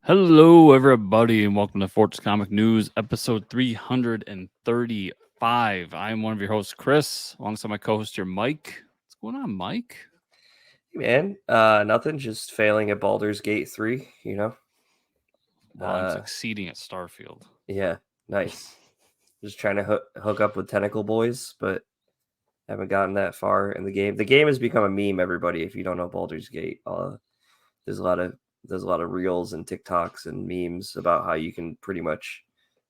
Hello, everybody, and welcome to Fortress Comic News, episode 335. I'm one of your hosts, Chris, alongside my co-host here, Mike. What's going on, Mike? Hey man, nothing. Just failing at Baldur's Gate 3. Well, I'm succeeding at Starfield. Yeah, nice. Just trying to hook up with Tentacle Boys, but haven't gotten that far in the game. The game has become a meme. Everybody, if you don't know Baldur's Gate, there's a lot of reels and TikToks and memes about how you can pretty much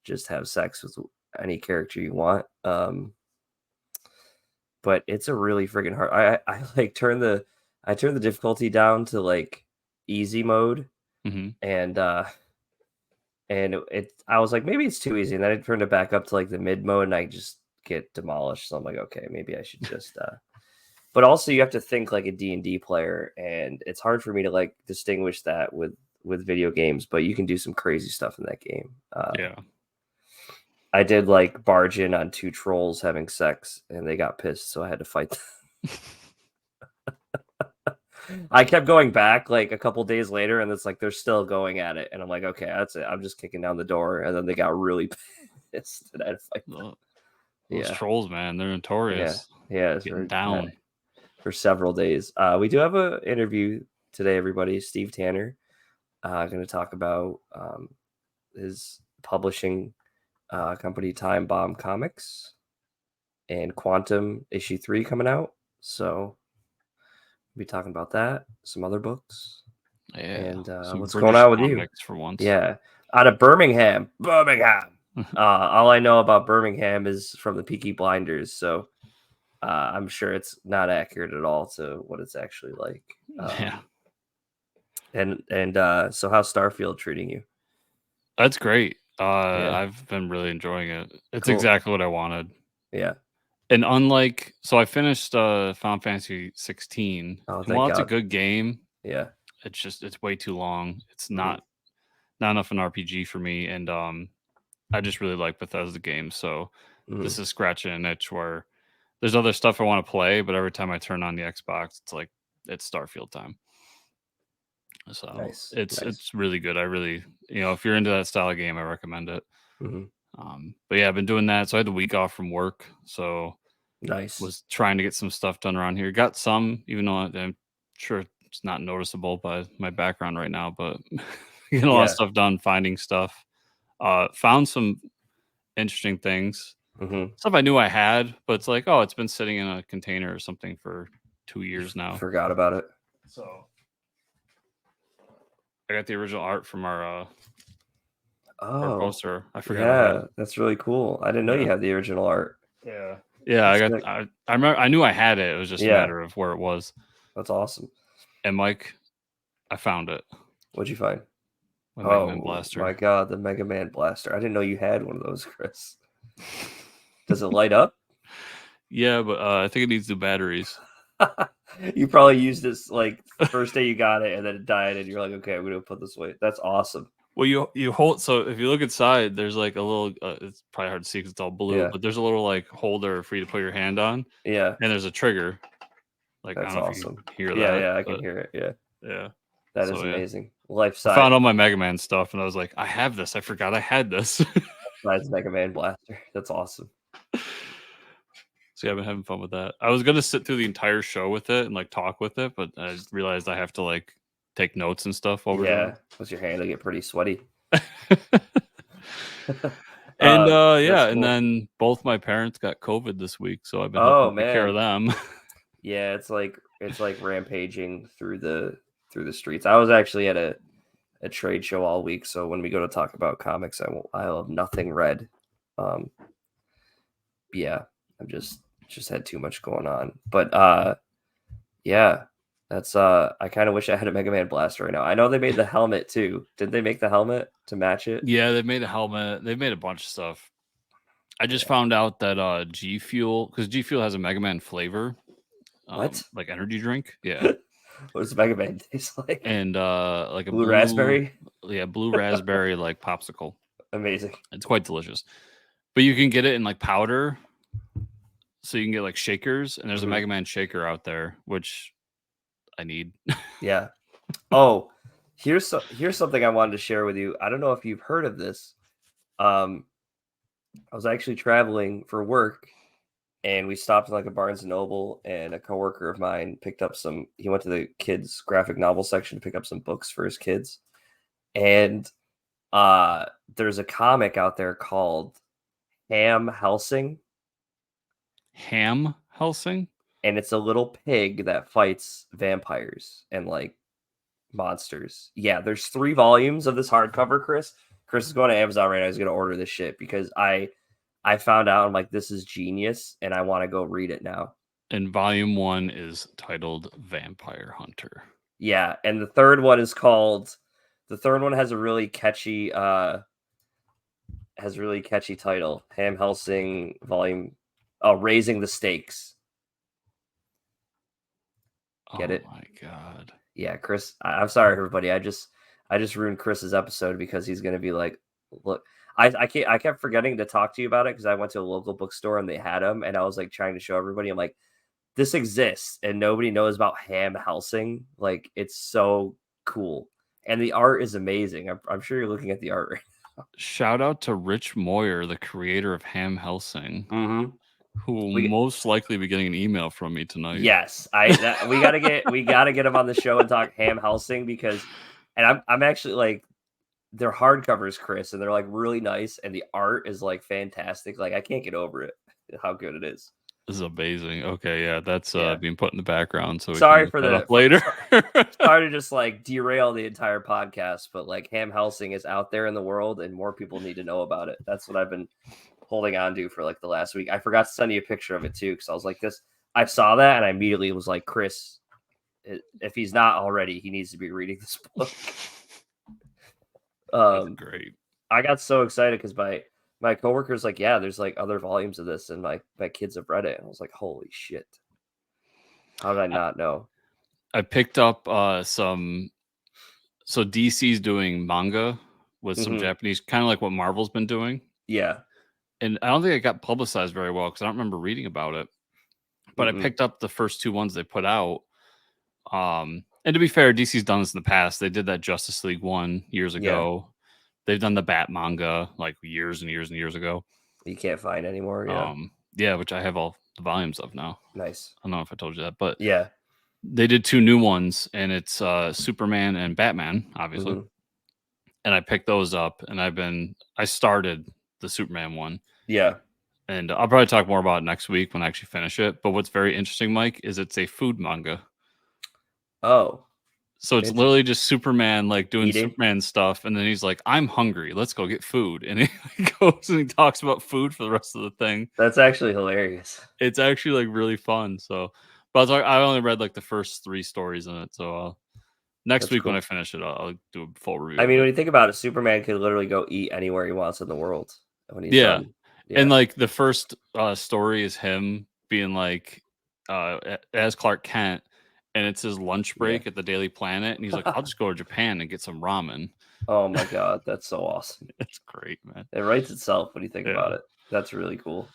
just have sex with any character you want. But it's a really freaking hard. I like turn the difficulty down to like easy mode, and I was like, maybe it's too easy, and then I turned it back up to like the mid mode, and I just get demolished. So I'm like, okay, maybe I should just. But also, you have to think like a D&D player, and it's hard for me to like distinguish that with video games. But you can do some crazy stuff in that game. Yeah. I did like barge in on 2 trolls having sex, and they got pissed, so I had to fight them. I kept going back like a couple days later, and it's like they're still going at it, and I'm like, okay, that's it. I'm just kicking down the door, and then they got really pissed, and I had to fight them. Those trolls, man, they're notorious. Yeah, it's getting down for several days. We do have an interview today, everybody. Steve Tanner, going to talk about his publishing company, Time Bomb Comics, and Quantum issue 3 coming out. So we'll be talking about that, some other books. Yeah. And what's British going on with you? For once. Yeah. Out of Birmingham. All I know about Birmingham is from the Peaky Blinders. So I'm sure it's not accurate at all to what it's actually like. Yeah. And so how's Starfield treating you? That's great. I've been really enjoying it. It's exactly what I wanted. Yeah. And unlike, so I finished Final Fantasy 16. Oh, and while it's a good game, yeah, it's way too long. It's not enough an RPG for me, and I just really like Bethesda games. So this is scratching an itch where there's other stuff I want to play, but every time I turn on the Xbox, it's like it's Starfield time. So nice. It's really good. I really, if you're into that style of game, I recommend it. But yeah, I've been doing that. So I had the week off from work. So nice. Was trying to get some stuff done around here. Got some, even though I'm sure it's not noticeable by my background right now, but getting a lot of stuff done, finding stuff. Found some interesting things. Stuff I knew I had, but it's like, oh, it's been sitting in a container or something for 2 years now. Forgot about it. So I got the original art from our poster. I forgot. Yeah, that's really cool. I didn't know you had the original art. Yeah, I remember. I knew I had it. It was just a matter of where it was. That's awesome. And Mike, I found it. What'd you find? My Mega Man Blaster. My God, the Mega Man Blaster. I didn't know you had one of those, Chris. Does it light up? Yeah, but I think it needs new batteries. You probably used this like first day you got it, and then it died, and you're like, okay, I'm gonna put this away. That's awesome. Well, you hold, so if you look inside, there's like a little. It's probably hard to see because it's all blue, but there's a little like holder for you to put your hand on. Yeah, and there's a trigger. Like that's awesome. Hear that? Yeah, I can hear it. Yeah. That is amazing. Life size. I found all my Mega Man stuff, and I was like, I have this. I forgot I had this. Besides Mega Man Blaster, that's awesome. So yeah, I've been having fun with that. I was gonna sit through the entire show with it and like talk with it, but I just realized I have to like take notes and stuff while we're doing it. Because your hand will get pretty sweaty. And and then both my parents got COVID this week, so I've been helping take care of them. Yeah, it's like rampaging through the streets. I was actually at a trade show all week, so when we go to talk about comics, I'll have nothing read. Yeah, I've just had too much going on. But yeah, that's I kind of wish I had a Mega Man Blaster right now. I know they made the helmet too. Did they make the helmet to match it? Yeah, they made a helmet. They've made a bunch of stuff. I just found out that G Fuel, because G Fuel has a Mega Man flavor. What? Like energy drink? Yeah. What does Mega Man taste like? And like a blue raspberry? Yeah, blue raspberry like popsicle. Amazing. It's quite delicious. But you can get it in like powder. So you can get like shakers, and there's a Mega Man shaker out there, which I need. Yeah. Oh, Here's something I wanted to share with you. I don't know if you've heard of this. I was actually traveling for work, and we stopped at like a Barnes and Noble, and a coworker of mine picked up some. He went to the kids' graphic novel section to pick up some books for his kids, and there's a comic out there called Ham Helsing. Ham Helsing? And it's a little pig that fights vampires and like monsters. Yeah, there's 3 volumes of this hardcover, Chris. Chris is going to Amazon right now. He's going to order this shit because I found out, I'm like, this is genius, and I want to go read it now. And volume 1 is titled Vampire Hunter. Yeah, and the third one is called. The third one has a really catchy title. Ham Helsing volume. Oh, Raising the Stakes. Get it? Oh my god. Yeah, Chris. I'm sorry, everybody. I just ruined Chris's episode because he's gonna be like, look. I kept forgetting to talk to you about it because I went to a local bookstore and they had them, and I was like trying to show everybody. I'm like, this exists and nobody knows about Ham Helsing. Like, it's so cool, and the art is amazing. I'm sure you're looking at the art right now. Shout out to Rich Moyer, the creator of Ham Helsing, who will most likely be getting an email from me tonight. Yes, we gotta get him on the show and talk Ham Helsing because, and I'm actually like, they're hardcovers, Chris, and they're like really nice, and the art is like fantastic. Like, I can't get over it, how good it is. This is amazing. Okay, yeah, that's being put in the background. So sorry for that later. Sorry to just like derail the entire podcast, but like Ham Helsing is out there in the world, and more people need to know about it. That's what I've been holding on to for like the last week. I forgot to send you a picture of it too, because I was like, I saw that and I immediately was like, Chris, if he's not already, he needs to be reading this book. That's great. I got so excited because my coworker's like, yeah, there's like other volumes of this, and my kids have read it. And I was like, holy shit. How did I not know? I picked up some. So DC's doing manga with some Japanese, kind of like what Marvel's been doing. Yeah. And I don't think it got publicized very well because I don't remember reading about it. But I picked up the first 2 ones they put out. And to be fair, DC's done this in the past. They did that Justice League one years ago. Yeah. They've done the Bat manga like years and years and years ago. You can't find anymore. Yeah. Yeah, which I have all the volumes of now. Nice. I don't know if I told you that, but yeah, they did 2 new ones, and it's Superman and Batman, obviously. And I picked those up, and I started the Superman one. Yeah. And I'll probably talk more about it next week when I actually finish it. But what's very interesting, Mike, is it's a food manga. Oh. So it's literally just Superman like doing Eating? Superman stuff, and then he's like, "I'm hungry. Let's go get food." And he goes and he talks about food for the rest of the thing. That's actually hilarious. It's actually like really fun. So, but I only read like the first 3 stories in it. So next week when I finish it, I'll do a full review. I mean, when you think about it, Superman could literally go eat anywhere he wants in the world when he's done. Yeah. And like the first story is him being like as Clark Kent. And it's his lunch break at the Daily Planet. And he's like, I'll just go to Japan and get some ramen. Oh, my God. That's so awesome. It's great, man. It writes itself when you think about it. That's really cool.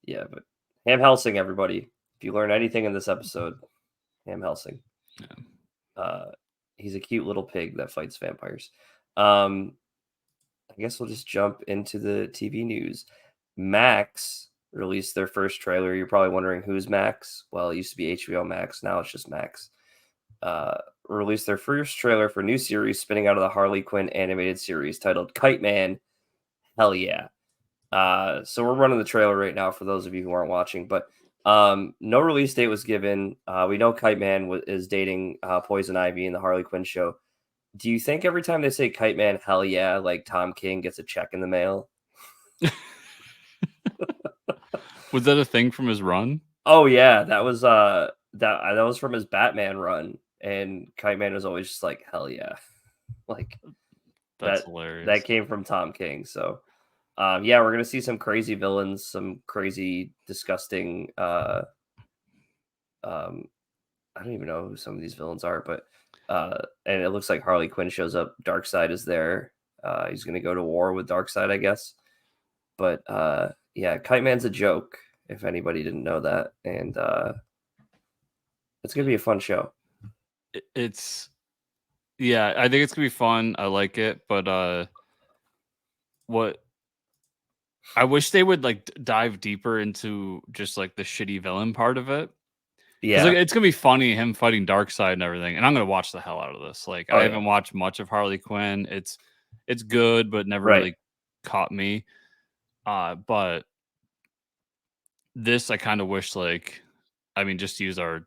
Yeah, but Ham Helsing, everybody. If you learn anything in this episode, Ham Helsing. Yeah. He's a cute little pig that fights vampires. I guess we'll just jump into the TV news. Max released their first trailer. You're probably wondering who's Max. Well, it used to be HBO Max. Now it's just Max. Released their first trailer for a new series spinning out of the Harley Quinn animated series titled Kiteman. Hell yeah. So we're running the trailer right now for those of you who aren't watching, but no release date was given. We know Kiteman is dating Poison Ivy in the Harley Quinn show. Do you think every time they say Kiteman, hell yeah, like Tom King gets a check in the mail? Was that a thing from his run? Oh yeah, that was from his Batman run, and Kiteman was always just like, hell yeah. Like that's hilarious. That came from Tom King. So yeah, we're gonna see some crazy villains, some crazy, disgusting I don't even know who some of these villains are, but and it looks like Harley Quinn shows up. Darkseid is there. He's gonna go to war with Darkseid, I guess. But yeah, Kiteman's a joke, if anybody didn't know that. And it's going to be a fun show. It's Yeah, I think it's gonna be fun. I like it, but what I wish they would like dive deeper into just like the shitty villain part of it. Because like Yeah. it's gonna be funny him fighting Darkseid and everything, and I'm gonna watch the hell out of this. Like Oh I yeah. haven't watched much of Harley Quinn. It's good, but never Right. really caught me. But this I kind of wish like, I mean, just to use our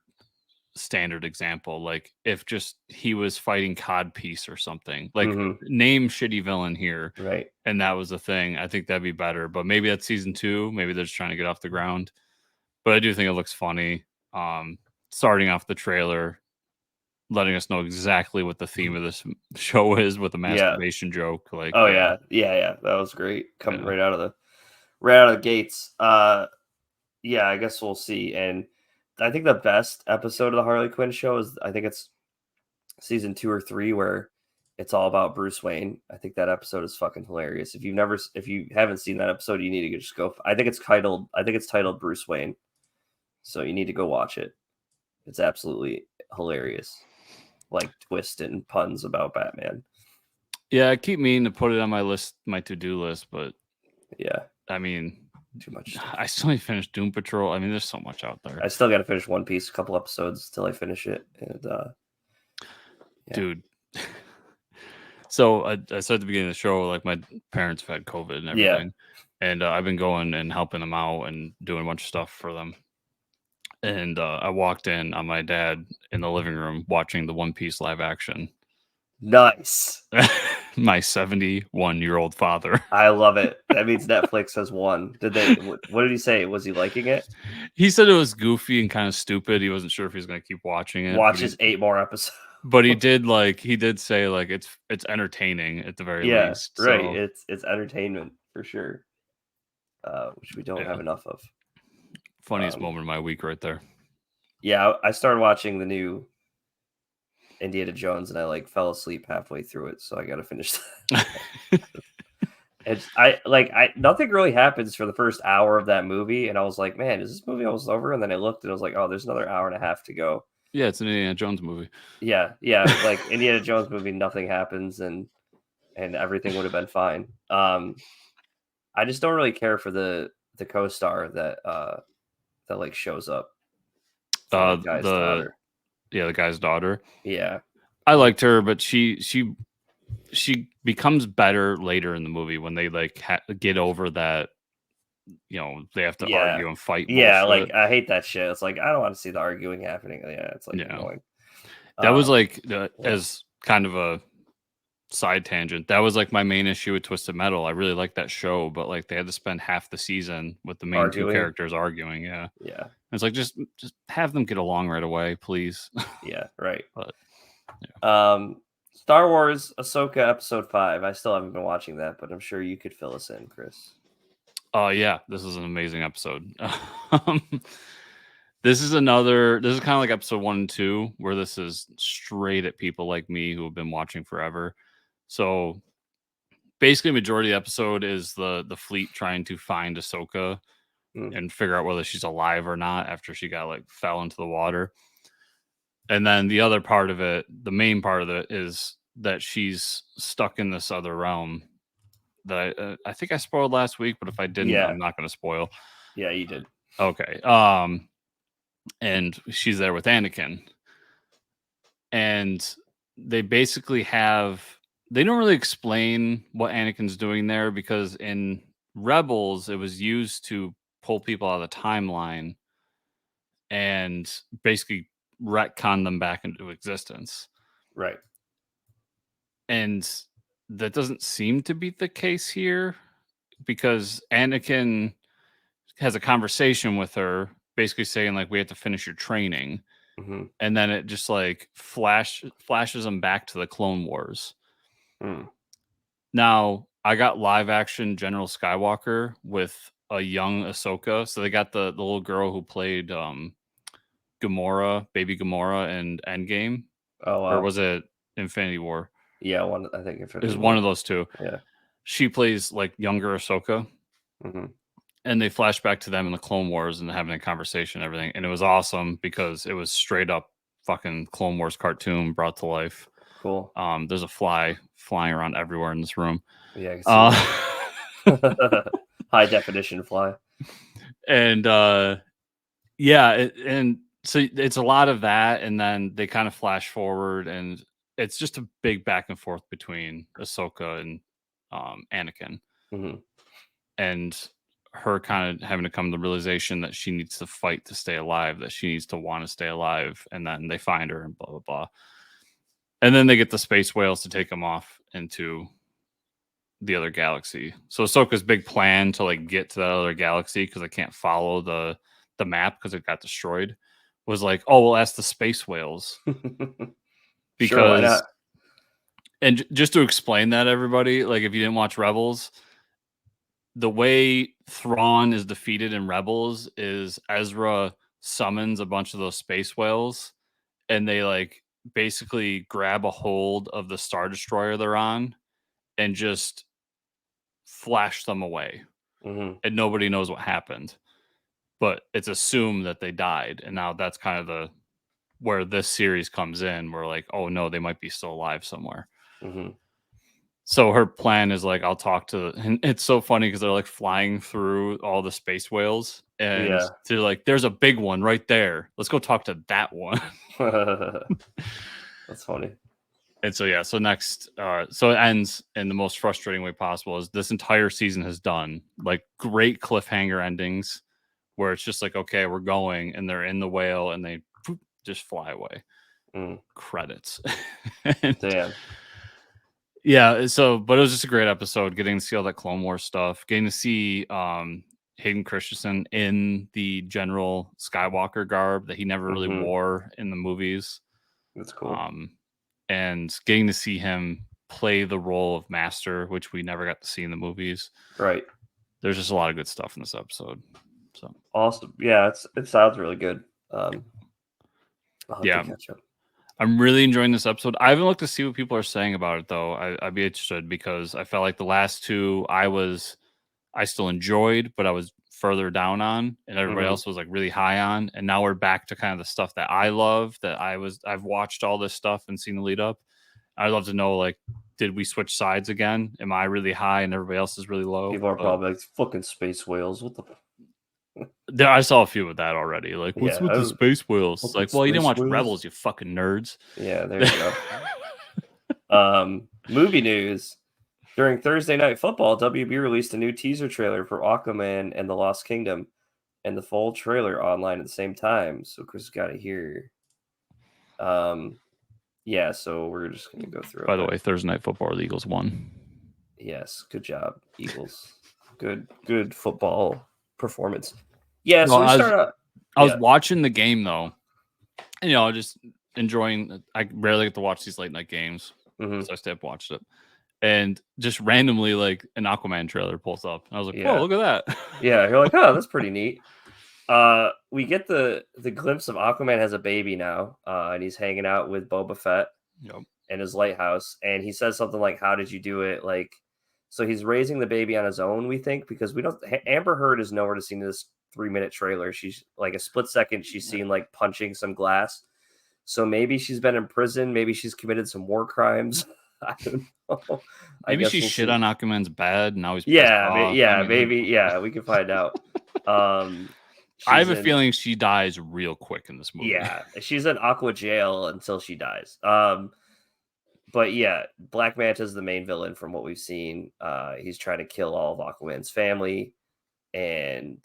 standard example, like if just he was fighting Codpiece or something, like Hmm. name shitty villain here, Right. and that was the thing. I think that'd be better. But maybe that's season 2. Maybe they're just trying to get off the ground. But I do think it looks funny. Starting off the trailer, letting us know exactly what the theme of this show is with a Yeah. masturbation joke. Like, Oh yeah, yeah. Yeah. Yeah. That was great. Coming yeah. right out of the gates. Yeah. I guess we'll see. And I think the best episode of the Harley Quinn show is, I think it's season 2 or 3, where it's all about Bruce Wayne. I think that episode is fucking hilarious. If you haven't seen that episode, you need to just go. I think it's titled Bruce Wayne. So you need to go watch it. It's absolutely hilarious. Like twist and puns about Batman. Yeah, I keep meaning to put it on my list, my to-do list, but Yeah, I mean, too much stuff. I still need to finish Doom Patrol. I mean, there's so much out there. I still got to finish One Piece, a couple episodes till I finish it. And yeah. Dude. So I said at the beginning of the show, like my parents have had COVID and Yeah. everything, and I've been going and helping them out and doing a bunch of stuff for them. And I walked in on my dad in the living room watching the One Piece live action. Nice. My 71-year-old father. I love it. That means Netflix has won. What did he say? Was he liking it? He said it was goofy and kind of stupid. He wasn't sure if he was going to keep watching it. Watches 8 more episodes. But he did say like it's entertaining at the very Yeah, least. right. So It's entertainment for sure. Which we don't have enough of. Funniest moment of my week right there. Yeah, I started watching the new Indiana Jones and I like fell asleep halfway through it, so I got to finish that. Nothing really happens for the first hour of that movie, and I was like, man, is this movie almost over? And then I looked and I was like, oh, there's another hour and a half to go. Yeah, it's an Indiana Jones movie. Yeah, like Indiana Jones movie, nothing happens and everything would have been fine. I just don't really care for the co-star that like shows up. The guy's daughter. Yeah, the guy's daughter. Yeah, I liked her, but she becomes better later in the movie when they like get over that. You know, they have to argue and fight. Yeah, bullshit. like I hate that shit. It's like I don't want to see the arguing happening. Yeah, it's like annoying. That was like as kind of a side tangent. That was like my main issue with Twisted Metal. I really liked that show, but like they had to spend half the season with the main two characters arguing. Yeah. It's like just have them get along right away, please. Yeah, right. But Star Wars Ahsoka Episode 5. I still haven't been watching that, but I'm sure you could fill us in, Chris. Yeah, this is an amazing episode. This is kind of like episode 1 and 2, where this is straight at people like me who have been watching forever. So basically, majority of the episode is the fleet trying to find Ahsoka and figure out whether she's alive or not after she fell into the water. And then the other part of it, the main part of it, is that she's stuck in this other realm that I think I spoiled last week, but if I didn't, I'm not going to spoil. Yeah, you did. Okay. And she's there with Anakin. And they basically they don't really explain what Anakin's doing there, because in Rebels, it was used to pull people out of the timeline and basically retcon them back into existence. Right. And that doesn't seem to be the case here, because Anakin has a conversation with her basically saying like, we have to finish your training. Mm-hmm. And then it just like flashes them back to the Clone Wars. Now I got live action General Skywalker with a young Ahsoka. So they got the little girl who played Gamora, baby Gamora in Endgame. Oh, wow. Or was it Infinity War? Yeah, I think Infinity War. It was one of those two. Yeah. She plays like younger Ahsoka. Mm-hmm. And they flash back to them in the Clone Wars and having a conversation and everything. And it was awesome because it was straight up fucking Clone Wars cartoon brought to life. Cool. There's a fly flying around everywhere in this room. Yeah, I can see that. High definition fly. And and so it's a lot of that, and then they kind of flash forward, and it's just a big back and forth between Ahsoka and Anakin, and her kind of having to come to the realization that she needs to fight to stay alive, that she needs to want to stay alive, and then they find her and blah blah blah, and then they get the space whales to take them off into the other galaxy. So Ahsoka's big plan to like get to that other galaxy, because I can't follow the map because it got destroyed, was like, oh, we'll ask the space whales. Sure, why Because not? and just to explain that, everybody, like if you didn't watch Rebels, the way Thrawn is defeated in Rebels is Ezra summons a bunch of those space whales, and they like basically grab a hold of the Star Destroyer they're on and just flash them away. And nobody knows what happened, but it's assumed that they died. And now that's kind of the where this series comes in. We're like, oh no, they might be still alive somewhere. So her plan is like, I'll talk to, and it's so funny because they're like flying through all the space whales, and they're like, there's a big one right there. Let's go talk to that one. That's funny. And so, yeah, so next, so it ends in the most frustrating way possible. Is this entire season has done like great cliffhanger endings where it's just like, okay, we're going, and they're in the whale and they just fly away. Credits. Damn. Yeah, so but it was just a great episode, getting to see all that Clone Wars stuff, getting to see Hayden Christensen in the General Skywalker garb that he never really wore in the movies. That's cool. And getting to see him play the role of Master, which we never got to see in the movies. Right. There's just a lot of good stuff in this episode. So awesome. Yeah, it sounds really good. I'll have to catch up. I'm really enjoying this episode. I haven't looked to see what people are saying about it, though. I'd be interested, because I felt like the last two I still enjoyed, but I was further down on, and everybody else was like really high on. And now we're back to kind of the stuff that I love, that I've watched all this stuff and seen the lead up. I'd love to know, like, did we switch sides again? Am I really high and everybody else is really low? People are probably like, fucking space whales. What the? I saw a few of that already. Like, what's with the space whales? It's like, well, you didn't watch Rebels, you fucking nerds. Yeah, there you go. Movie news. During Thursday Night Football, WB released a new teaser trailer for Aquaman and the Lost Kingdom, and the full trailer online at the same time. So Chris got it here. Yeah, so we're just going to go through it. By the way, Thursday Night Football, the Eagles won. Yes, good job, Eagles. good football performance. Yeah, so I was watching the game, though. And, just enjoying. I rarely get to watch these late night games, so I stay up watched it. And just randomly, like, an Aquaman trailer pulls up. And I was like, whoa, look at that. Yeah, you're like, oh, that's pretty neat. We get the glimpse of Aquaman has a baby now, and he's hanging out with Boba Fett in his lighthouse. And he says something like, how did you do it? Like, so he's raising the baby on his own, we think, because we don't. Amber Heard is nowhere to see in this 3-minute trailer. She's like a split second, she's seen like punching some glass. So maybe she's been in prison. Maybe she's committed some war crimes. I don't know. Maybe she shit on Aquaman's bed. Now he's maybe. Yeah, we can find out. I have a feeling she dies real quick in this movie. Yeah, she's in Aqua jail until she dies. But yeah, Black Manta is the main villain from what we've seen. He's trying to kill all of Aquaman's family, and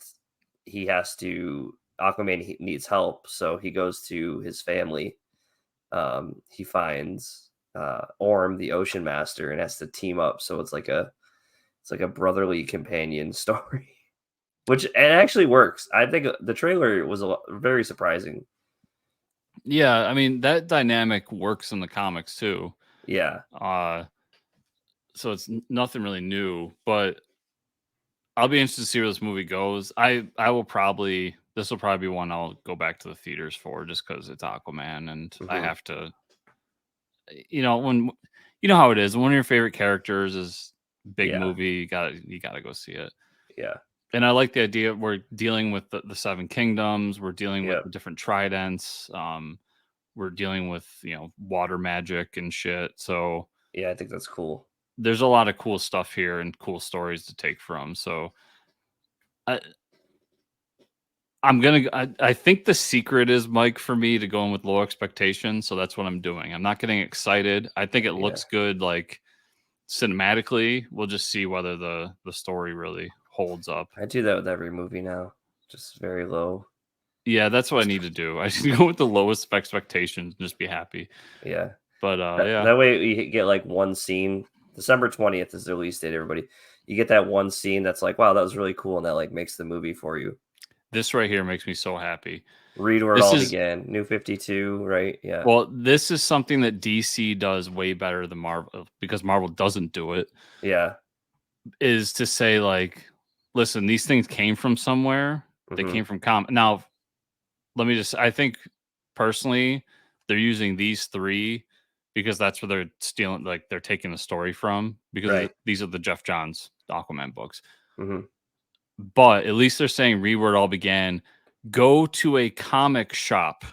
Aquaman needs help, so he goes to his family. He finds Orm, the Ocean Master, and has to team up. So it's like a brotherly companion story, which it actually works. I think the trailer was very surprising. Yeah, I mean, that dynamic works in the comics too. Yeah. So it's nothing really new, but I'll be interested to see where this movie goes. This will probably be one I'll go back to the theaters for, just because it's Aquaman, and I have to, when you know how it is. When one of your favorite characters is big movie, you gotta go see it. Yeah. And I like the idea we're dealing with the Seven Kingdoms. We're dealing with the different tridents. we're dealing with, water magic and shit. So Yeah, I think that's cool. there's a lot of cool stuff here and cool stories to take from. So I, I think the secret is, Mike, for me to go in with low expectations. So that's what I'm doing. I'm not getting excited. I think it Yeah. looks good, like cinematically. We'll just see whether the story really holds up. I do that with every movie now, just very low. Yeah, that's what I need to do. I should go with the lowest of expectations and just be happy. Yeah. But yeah, That way you get like one scene. December 20th is the release date, everybody. You get that one scene that's like, wow, that was really cool, and that like makes the movie for you. this right here makes me so happy. Read where it This all is began. New 52, right? Yeah. Well, this is something that DC does way better than Marvel, because Marvel doesn't do it. Yeah. Is to say, like, listen, these things came from somewhere. They Mm-hmm. came from Now, let me just. I think personally, they're using these three because that's where they're stealing. Like, they're taking the story from, because Right. these are the Jeff Johns Aquaman books. Mm-hmm. But at least they're saying read where it all began. Go to a comic shop.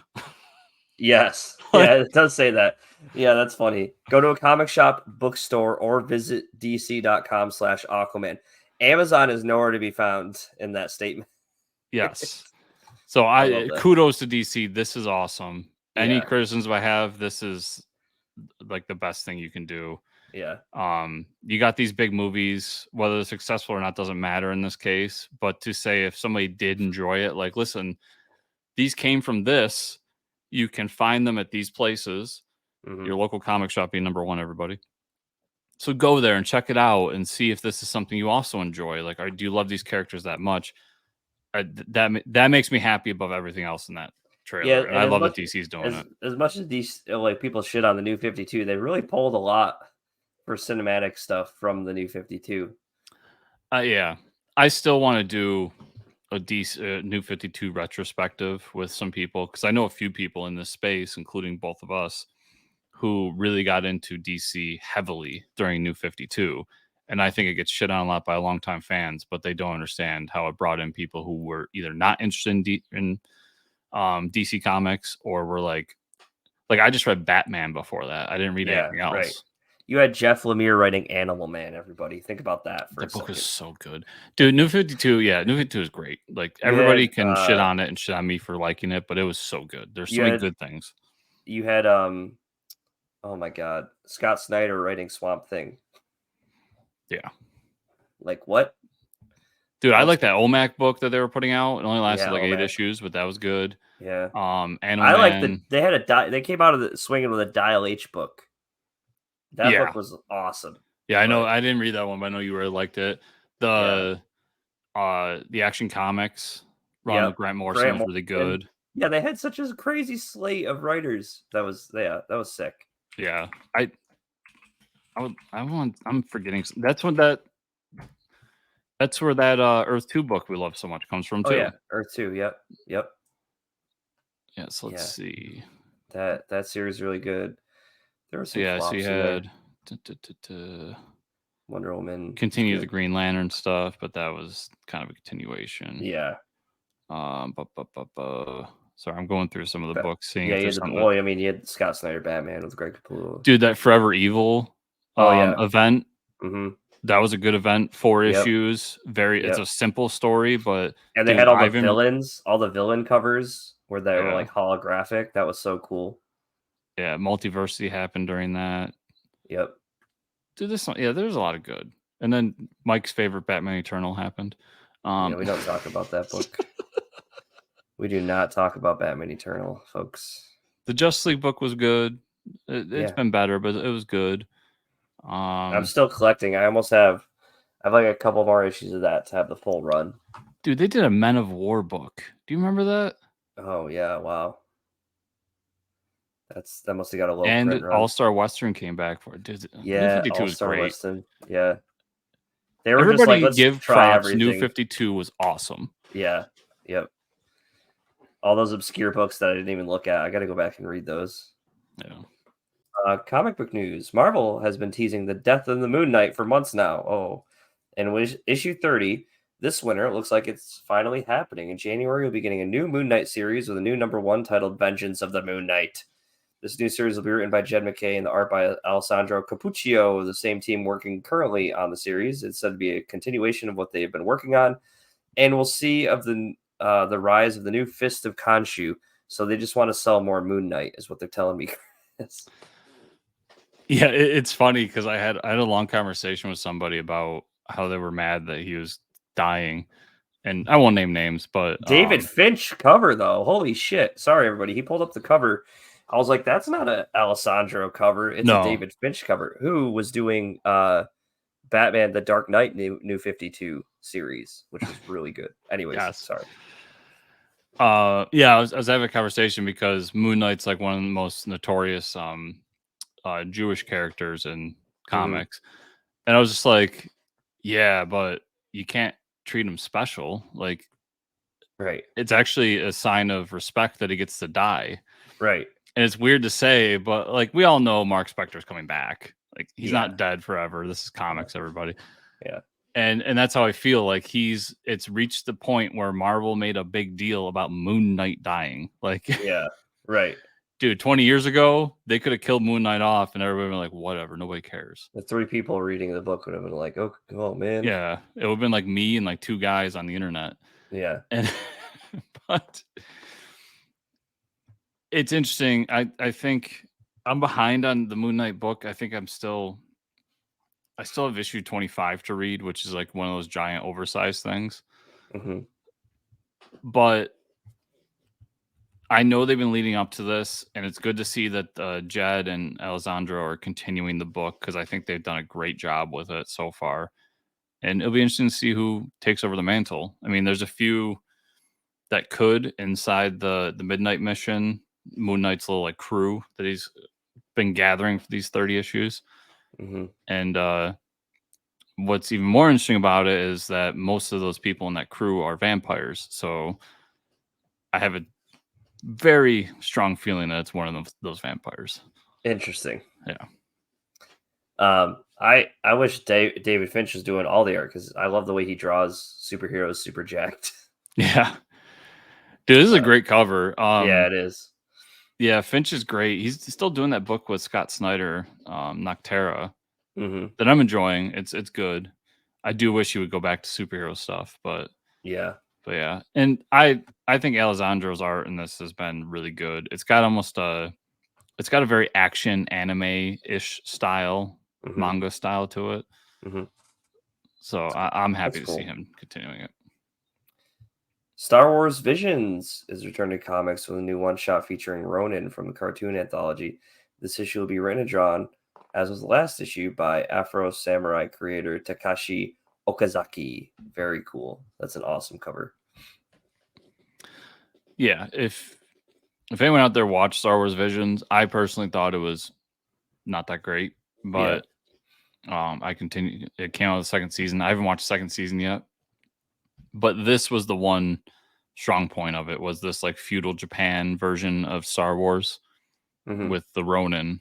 Yes. Yeah, it does say that. Yeah, that's funny. Go to a comic shop, bookstore, or visit dc.com/Aquaman. Amazon is nowhere to be found in that statement. Yes. So I love that. kudos to DC. This is awesome. Any Yeah. criticisms I have, this is like the best thing you can do. Yeah. You got these big movies, whether they're successful or not doesn't matter in this case. But to say, if somebody did enjoy it, like, listen, these came from this. You can find them at these places. Mm-hmm. Your local comic shop being number one, everybody. So go there and check it out and see if this is something you also enjoy. Like, do you love these characters that much? That makes me happy above everything else in that Yeah, trailer, and and I love that DC's doing it. as much as these like people shit on the New 52, they really pulled a lot for cinematic stuff from the New 52. Yeah, I still want to do a New 52 retrospective with some people, because I know a few people in this space, including both of us, who really got into DC heavily during New 52. And I think it gets shit on a lot by longtime fans, but they don't understand how it brought in people who were either not interested in DC Comics, or were like I just read Batman before that. I didn't read Yeah, anything right. else. You had Jeff Lemire writing Animal Man, everybody. Think about that for The a book second. is so good, dude. New 52, yeah, New 52 is great. Like, You everybody had can shit on it and shit on me for liking it, but it was so good. There's so you many had good things. you had oh my god, Scott Snyder writing Swamp Thing. Yeah, Like what? dude, I like that OMAC book that they were putting out. It only lasted like 8 OMAC. issues, but that was good. Yeah. Animal I like Man. they had they came out of the swinging with a Dial H book. That Yeah, book was awesome. yeah, I know. But I didn't read that one, but I know you really liked it. The Action Comics run with Grant Morrison was really good. Yeah, they had such a crazy slate of writers. That was sick. Yeah, I'm forgetting. That's where that Earth 2 book we love so much comes from too. Oh yeah, Earth 2. Yep. Yeah, so let's see. That series is really good. There were some flops so you in had there. Wonder Woman. Continue the Green Lantern stuff, but that was kind of a continuation. Yeah. Sorry, I'm going through some of the books, seeing if there's something. I mean, you had Scott Snyder Batman with Greg Capullo. Dude, that Forever Evil event. Mm-hmm. That was a good event. 4 issues. It's a simple story, but and they had all the villains, all the villain covers where they were like holographic. That was so cool. Yeah, Multiversity happened during that. Yep. Dude, there's a lot of good. And then Mike's favorite Batman Eternal happened. Yeah, we don't talk about that book. We do not talk about Batman Eternal, folks. The Justice League book was good. It's been better, but it was good. I'm still collecting. I have like a couple more issues of that to have the full run. Dude, they did a Men of War book. Do you remember that? Oh yeah, wow. That must have got a low and print run. All-Star Western came back for it. Dude, yeah, New 52 was great. Western. Yeah. They were Everybody just like, give try props. everything. New 52 was awesome. Yeah. Yep. All those obscure books that I didn't even look at. I got to go back and read those. Yeah. Comic book news. Marvel has been teasing the death of the Moon Knight for months now. Oh, and with issue 30 this winter, it looks like it's finally happening. In January, we'll be getting a new Moon Knight series with a new #1 titled Vengeance of the Moon Knight. This new series will be written by Jed McKay and the art by Alessandro Capuccio, the same team working currently on the series. It's said to be a continuation of what they have been working on, and we'll see of the rise of the new Fist of Khonshu. So they just want to sell more Moon Knight, is what they're telling me. Yeah, it's funny because I had a long conversation with somebody about how they were mad that he was dying, and I won't name names, but David Finch cover though, holy shit! Sorry everybody, he pulled up the cover. I was like, that's not a Alessandro cover; it's a David Finch cover. Who was doing Batman: The Dark Knight New 52 series, which was really good. Anyways, sorry. Yeah, I was having a conversation because Moon Knight's like one of the most notorious Jewish characters in comics, and I was just like, yeah, but you can't treat him special. Like, right? It's actually a sign of respect that he gets to die, right? And it's weird to say, but like we all know, Mark Spector's coming back. Like he's not dead forever. This is comics, everybody. Yeah. And that's how I feel. Like it's reached the point where Marvel made a big deal about Moon Knight dying. Like, yeah, right. Dude, 20 years ago, they could have killed Moon Knight off and everybody would be like, whatever, nobody cares. The 3 people reading the book would have been like, oh man. Yeah. It would have been like me and like 2 guys on the internet. Yeah. And but it's interesting. I think I'm behind on the Moon Knight book. I think I still have issue 25 to read, which is like one of those giant oversized things. But I know they've been leading up to this, and it's good to see that Jed and Alessandro are continuing the book because I think they've done a great job with it so far. And it'll be interesting to see who takes over the mantle. I mean, there's a few that could inside the Midnight Mission, Moon Knight's little like crew that he's been gathering for these 30 issues. And what's even more interesting about it is that most of those people in that crew are vampires. So I have a very strong feeling that it's one of those vampires. Interesting. Yeah. I wish David Finch was doing all the art because I love the way he draws superheroes super jacked. Yeah. Dude, this is a great cover. Yeah, it is. Yeah, Finch is great. He's still doing that book with Scott Snyder, Noctera, that I'm enjoying. It's good. I do wish he would go back to superhero stuff, but yeah. And I think Alessandro's art in this has been really good. It's got a very action anime-ish style, manga style to it. So I'm happy to see him continuing it. Star Wars Visions is returning to comics with a new one-shot featuring Ronin from the cartoon anthology. This issue will be written and drawn, as was the last issue, by Afro Samurai creator Takashi Okazaki. Very cool. That's an awesome cover. Yeah, if anyone out there watched Star Wars Visions, I personally thought it was not that great, but I continue. It came out the second season. I haven't watched the second season yet, but this was the one strong point of it, was this like feudal Japan version of Star Wars with the Ronin.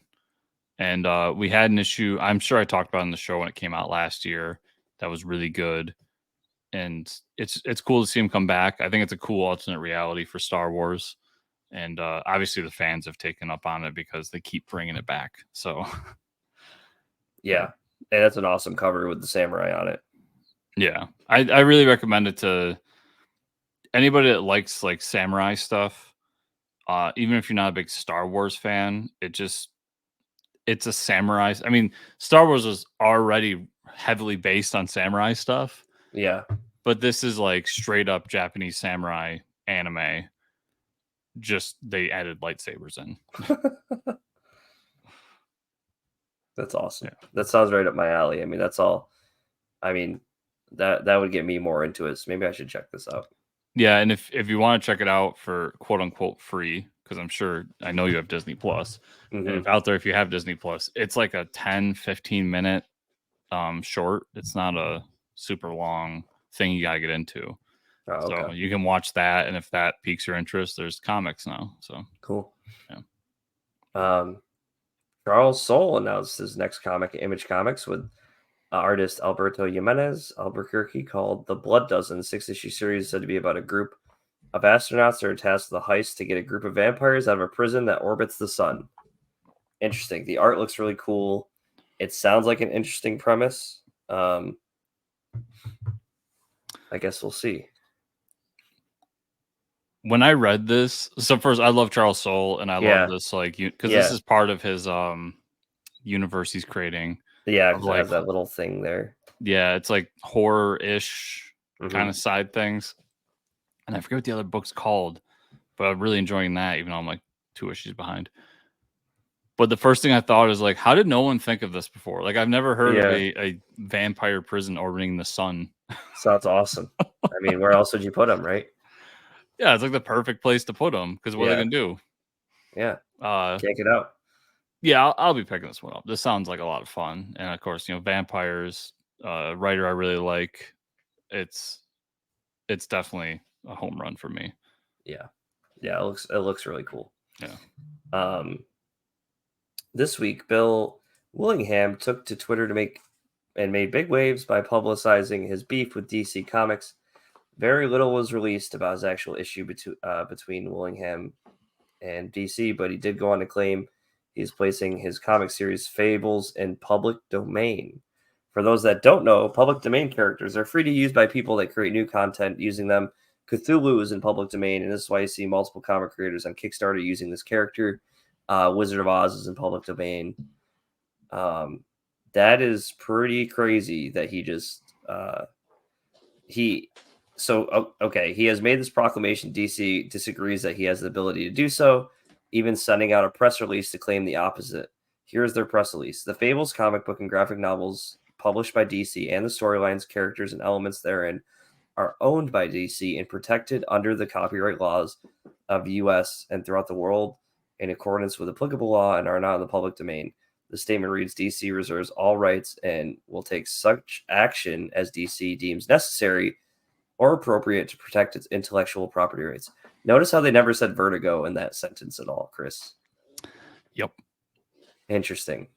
And we had an issue, I'm sure I talked about in the show when it came out last year, that was really good. And it's cool to see him come back. I think it's a cool alternate reality for Star Wars. And obviously the fans have taken up on it because they keep bringing it back. So yeah, and that's an awesome cover with the samurai on it. Yeah, I really recommend it to anybody that likes like samurai stuff. Even if you're not a big Star Wars fan, it's a samurai. I mean, Star Wars was already heavily based on samurai stuff. Yeah, but this is like straight up Japanese samurai anime. Just they added lightsabers in. That's awesome. Yeah. That sounds right up my alley. I mean, that's all. I mean, that would get me more into it. So maybe I should check this out. Yeah, and if you want to check it out for quote unquote free, because I know you have Disney Plus. And if out there, if you have Disney Plus, it's like a 10-15 minute short. It's not a super long thing you gotta get into. Oh, okay. So you can watch that, and if that piques your interest, there's comics now. So cool. Yeah. Charles Soule announced his next comic, Image Comics, with artist Alberto Jimenez Albuquerque, called The Blood Dozen. 6-issue series said to be about a group of astronauts that are tasked with a heist to get a group of vampires out of a prison that orbits the sun. interesting. The art looks really cool. It sounds like an interesting premise. I guess we'll see. When I read this, so first I love Charles Soule, and I love this because this is part of his universe he's creating. Yeah, because it has that little thing there. Yeah, it's like horror-ish kind of side things. And I forget what the other book's called, but I'm really enjoying that, even though I'm like 2 issues behind. But the first thing I thought is like, how did no one think of this before? Like, I've never heard of a vampire prison orbiting the sun. Sounds awesome. I mean, where else would you put them, right? Yeah, it's like the perfect place to put them, because what are they gonna do? Yeah, can't get out. Yeah, I'll be picking this one up. This sounds like a lot of fun, and of course, vampires. Writer I really like. It's definitely a home run for me. Yeah, it looks really cool. Yeah. This week, Bill Willingham took to Twitter to made big waves by publicizing his beef with DC Comics. Very little was released about his actual issue between Willingham and DC, but he did go on to claim he's placing his comic series Fables in public domain. For those that don't know, public domain characters are free to use by people that create new content using them. Cthulhu is in public domain, and this is why you see multiple comic creators on Kickstarter using this character. Wizard of Oz is in public domain. That is pretty crazy that he just he has made this proclamation. DC disagrees that he has the ability to do so, even sending out a press release to claim the opposite. Here's their press release. The Fables comic book and graphic novels published by DC and the storylines, characters, and elements therein are owned by DC and protected under the copyright laws of the U.S. and throughout the world in accordance with applicable law and are not in the public domain. The statement reads, DC reserves all rights and will take such action as DC deems necessary or appropriate to protect its intellectual property rights. Notice how they never said Vertigo in that sentence at all, Chris. Yep. Interesting.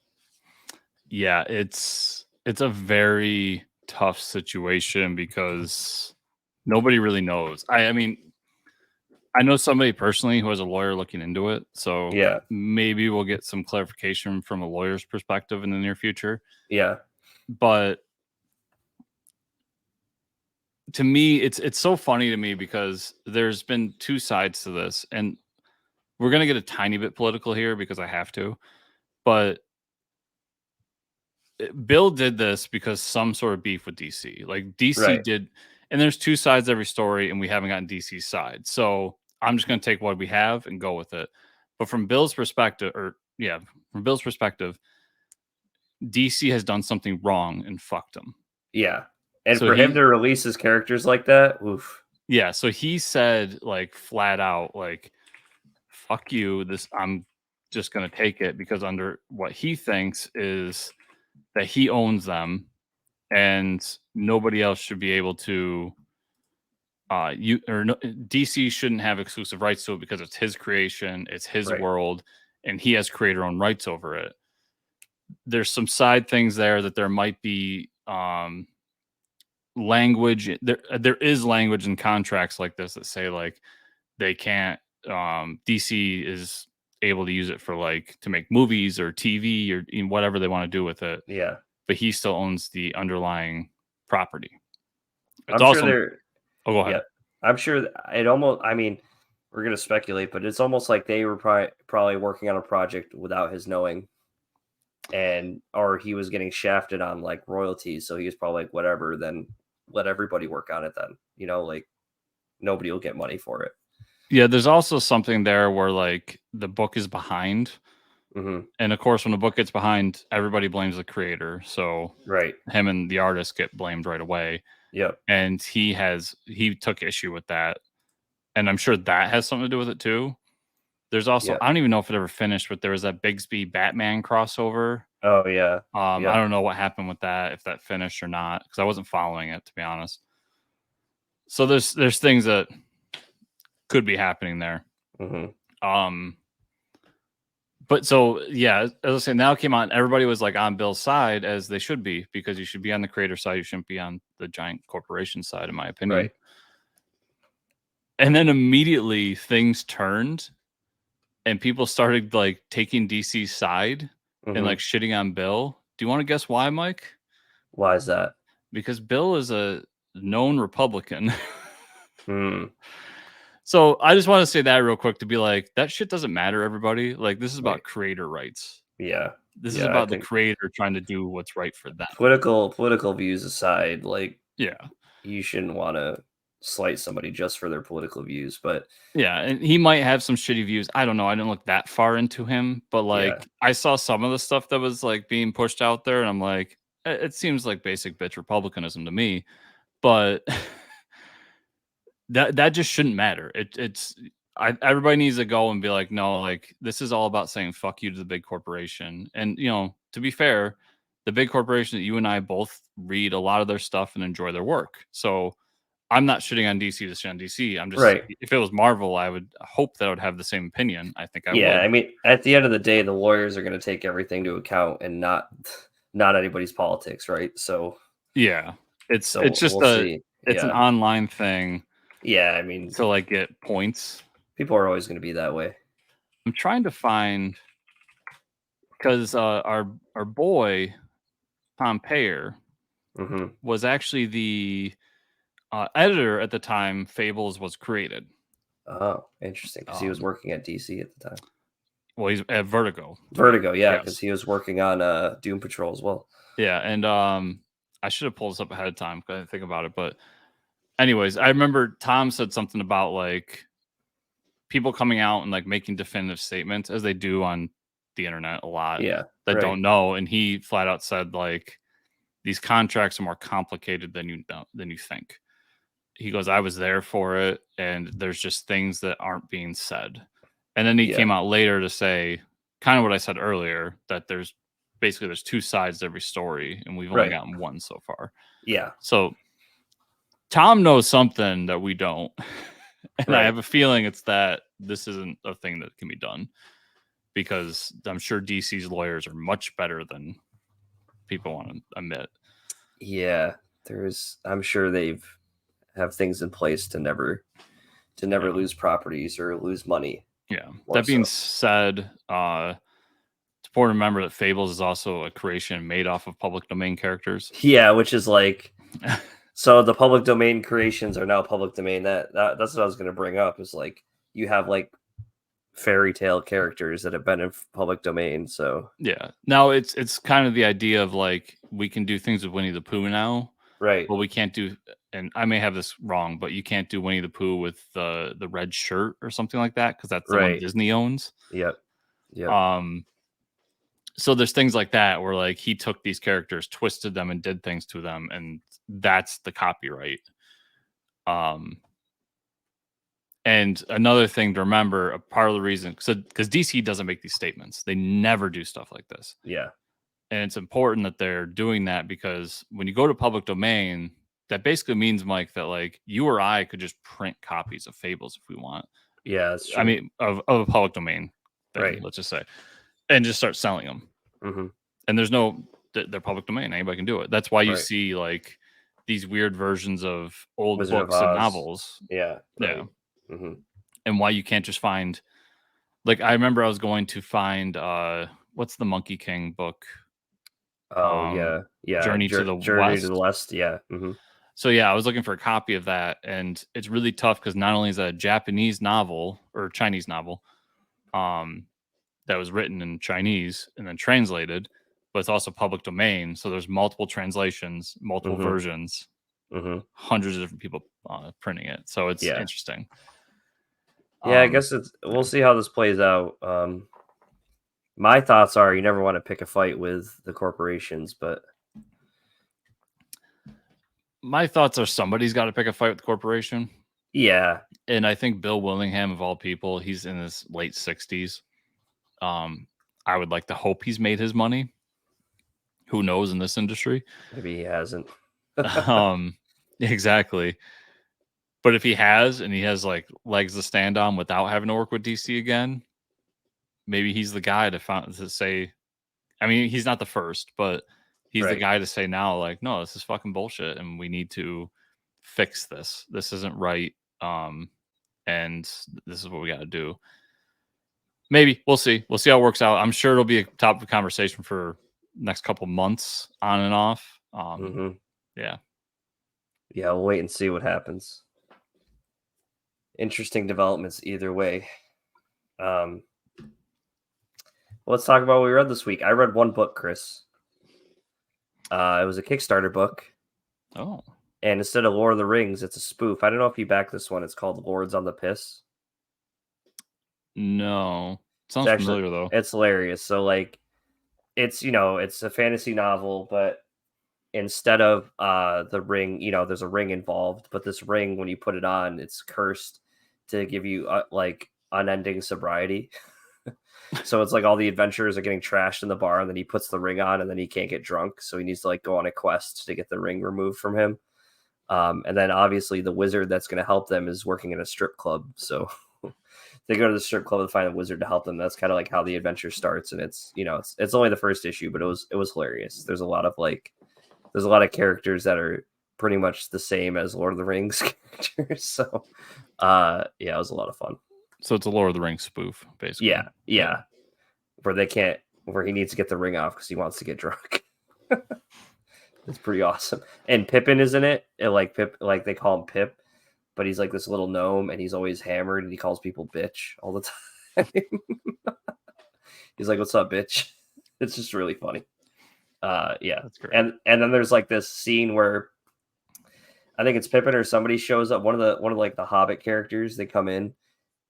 Yeah, it's a very tough situation because nobody really knows. I mean, I know somebody personally who has a lawyer looking into it, so maybe we'll get some clarification from a lawyer's perspective in the near future. Yeah. But to me, it's so funny to me because there's been two sides to this, and we're going to get a tiny bit political here because I have to, but Bill did this because some sort of beef with DC. Like DC did, and there's two sides to every story, and we haven't gotten DC's side. So I'm just going to take what we have and go with it. But from Bill's perspective, DC has done something wrong and fucked him. Yeah. And so for him to release his characters like that, oof. Yeah, so he said, like, flat out, like, fuck you, I'm just going to take it because under what he thinks is that he owns them and nobody else should be able to DC shouldn't have exclusive rights to it because it's his creation, it's his world, and he has creator-owned rights over it. There's some side things there that there might be language. There is language in contracts like this that say like they can't. DC is able to use it for like to make movies or TV or whatever they want to do with it. Yeah, but he still owns the underlying property. It's also. Oh, go ahead. Yeah, I'm sure it almost. I mean, we're gonna speculate, but it's almost like they were probably working on a project without his knowing, or he was getting shafted on like royalties, so he was probably like, whatever. Then let everybody work on it. Then like nobody will get money for it. Yeah, there's also something there where like the book is behind, and of course, when the book gets behind, everybody blames the creator. So him and the artist get blamed right away. Yep. And he took issue with that. And I'm sure that has something to do with it too. There's also, I don't even know if it ever finished, but there was that Bigsby Batman crossover. Oh yeah. I don't know what happened with that, if that finished or not, because I wasn't following it, to be honest. So there's things that could be happening there. But so, yeah, as I say, now it came on, everybody was like on Bill's side, as they should be, because you should be on the creator side. You shouldn't be on the giant corporation side, in my opinion. Right. And then immediately things turned and people started like taking DC's side and Mm-hmm. like shitting on Bill. Do you want to guess why, Mike? Why is that? Because Bill is a known Republican. Hmm. So I just want to say that real quick to be like, that shit doesn't matter, everybody. Like, this is Right. about creator rights. Yeah. This is Yeah. I about the think creator trying to do what's right for them. political views aside, like Yeah. you shouldn't want to slight somebody just for their political views. But Yeah. And he might have some shitty views. I don't know. I didn't look that far into him, but yeah, like, I saw some of the stuff that was like being pushed out there, and I'm like, it seems like basic bitch Republicanism to me. But that just shouldn't matter. Everybody needs to go and be like, no, like this is all about saying fuck you to the big corporation. And to be fair, the big corporation that you and I both read a lot of their stuff and enjoy their work. So I'm not shitting on DC to shit on DC. I'm just, right. if it was Marvel, I would hope that I would have the same opinion. I think I Yeah, would. I mean, at the end of the day, the lawyers are going to take everything to account and not anybody's politics, right? So Yeah. It's just we'll see. it's an Yeah, online thing yeah. I mean, to like get points. people are always going to be that way. I'm trying to find, because our boy Tom Payer Hmm. was actually the editor at the time Fables was created. Oh, interesting. Because he was Um, working at DC at the time. well, he's at Vertigo. Vertigo, yeah, because Yes. he was working on Doom Patrol as well. Yeah, and I should have pulled this up ahead of time because I didn't think about it. But anyways, I remember Tom said something about like people coming out and like making definitive statements, as they do on the internet a lot, Yeah, that right, don't know. And he flat out said like these contracts are more complicated than you think. He goes, I was there for it, and there's just things that aren't being said. And then he yeah, came out later to say kind of what I said earlier, that there's two sides to every story, and we've only right, gotten one so far. yeah, So Tom knows something that we don't. And I right. have a feeling it's that this isn't a thing that can be done, because I'm sure DC's lawyers are much better than people want to admit. Yeah, I'm sure they've have things in place to never Yeah. lose properties or lose money. Yeah. More That being so. said, it's important to remember that Fables is also a creation made off of public domain characters. Yeah, which is like, so the public domain creations are now public domain. That's what I was going to bring up. Is like you have like fairy tale characters that have been in public domain. So Yeah. Now it's kind of the idea of like we can do things with Winnie the Pooh now, right, but we can't do. And I may have this wrong, but you can't do Winnie the Pooh with the red shirt or something like that, because that's the one right, Disney owns. yep, yep, Um, so there's things like that where like he took these characters, twisted them, and did things to them, and that's the copyright. Um, and another thing to remember, a part of the reason, because DC doesn't make these statements, they never do stuff like this, yeah, and it's important that they're doing that, because when you go to public domain, that basically means, Mike, that like you or I could just print copies of Fables if we want. yeah. That's I true. mean, of a public domain thing, Right. let's just say, and just start selling them. Hmm. And there's no, they're public domain. Anybody can do it. That's why you Right. see like these weird versions of old Wizard of books and Oz. novels. Yeah. Yeah. Right. Hmm. And why you can't just find, like, I remember I was going to find, what's the Monkey King book? Oh yeah, yeah. Journey to the Journey to the West. West. Yeah. Hmm. So yeah, I was looking for a copy of that, and it's really tough because not only is that a Japanese novel or Chinese novel, um, that was written in Chinese and then translated, but it's also public domain. So there's multiple translations, multiple Hmm. versions, Hmm. hundreds of different people printing it. So it's Yeah. interesting. Yeah. I guess we'll see how this plays out. My thoughts are you never want to pick a fight with the corporations, but My thoughts are somebody's got to pick a fight with the corporation. yeah, And I think Bill Willingham, of all people, he's in his late 60s. I would like to hope he's made his money. Who knows in this industry? maybe he hasn't. Exactly. But if he has, and he has like legs to stand on without having to work with DC again, maybe he's the guy to say. I mean, he's not the first, but he's the Right. guy to say now, like, no, this is fucking bullshit, and we need to fix this. This isn't right. And this is what we got to do. Maybe we'll see. We'll see how it works out. I'm sure it'll be a topic of conversation for next couple months, on and off. Yeah. Yeah, we'll wait and see what happens. Interesting developments either way. Let's talk about what we read this week. I read one book, Chris. It was a Kickstarter book. Oh. And instead of Lord of the Rings, it's a spoof. I don't know if you backed this one. It's called Lords on the Piss. No. Sounds familiar, though. It's hilarious. So, like, it's a fantasy novel, but instead of the ring, there's a ring involved. But this ring, when you put it on, it's cursed to give you like unending sobriety. So it's like all the adventurers are getting trashed in the bar, and then he puts the ring on, and then he can't get drunk, so he needs to like go on a quest to get the ring removed from him. And then obviously the wizard that's going to help them is working in a strip club, so they go to the strip club and find a wizard to help them. That's kind of like how the adventure starts, and it's only the first issue, but it was hilarious. There's a lot of characters that are pretty much the same as Lord of the Rings characters. So yeah, it was a lot of fun. So it's a Lord of the Rings spoof, basically. Yeah. Where he needs to get the ring off because he wants to get drunk. It's pretty awesome. And Pippin is in it. Like they call him Pip, but he's like this little gnome, and he's always hammered, and he calls people bitch all the time. He's like, "What's up, bitch?" It's just really funny. Yeah, that's great. And then there's like this scene where I think it's Pippin or somebody shows up. One of like the Hobbit characters. They come in,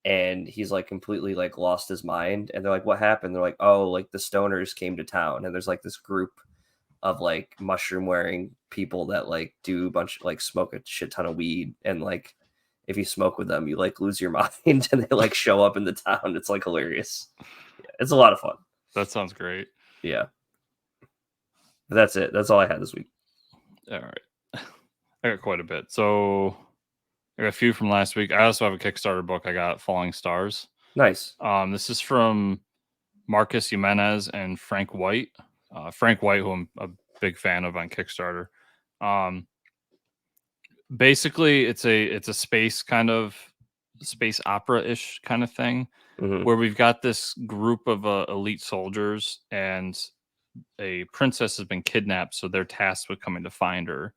and he's like completely like lost his mind, and they're like, "What happened?" They're like, "Oh, like the stoners came to town," and there's like this group of like mushroom wearing people that like do a bunch, like smoke a shit ton of weed, and like if you smoke with them, you like lose your mind, and they like show up in the town. It's like hilarious. Yeah, it's a lot of fun. That sounds great. Yeah. But that's it. That's all I had this week. All right. I got quite a bit. So I got a few from last week. I also have a Kickstarter book. I got Falling Stars. Nice. This is from Marcus Jimenez and Frank White. Frank White, who I'm a big fan of on Kickstarter. Basically, it's a space opera-ish kind of thing, where we've got this group of elite soldiers, and a princess has been kidnapped, so they're tasked with coming to find her.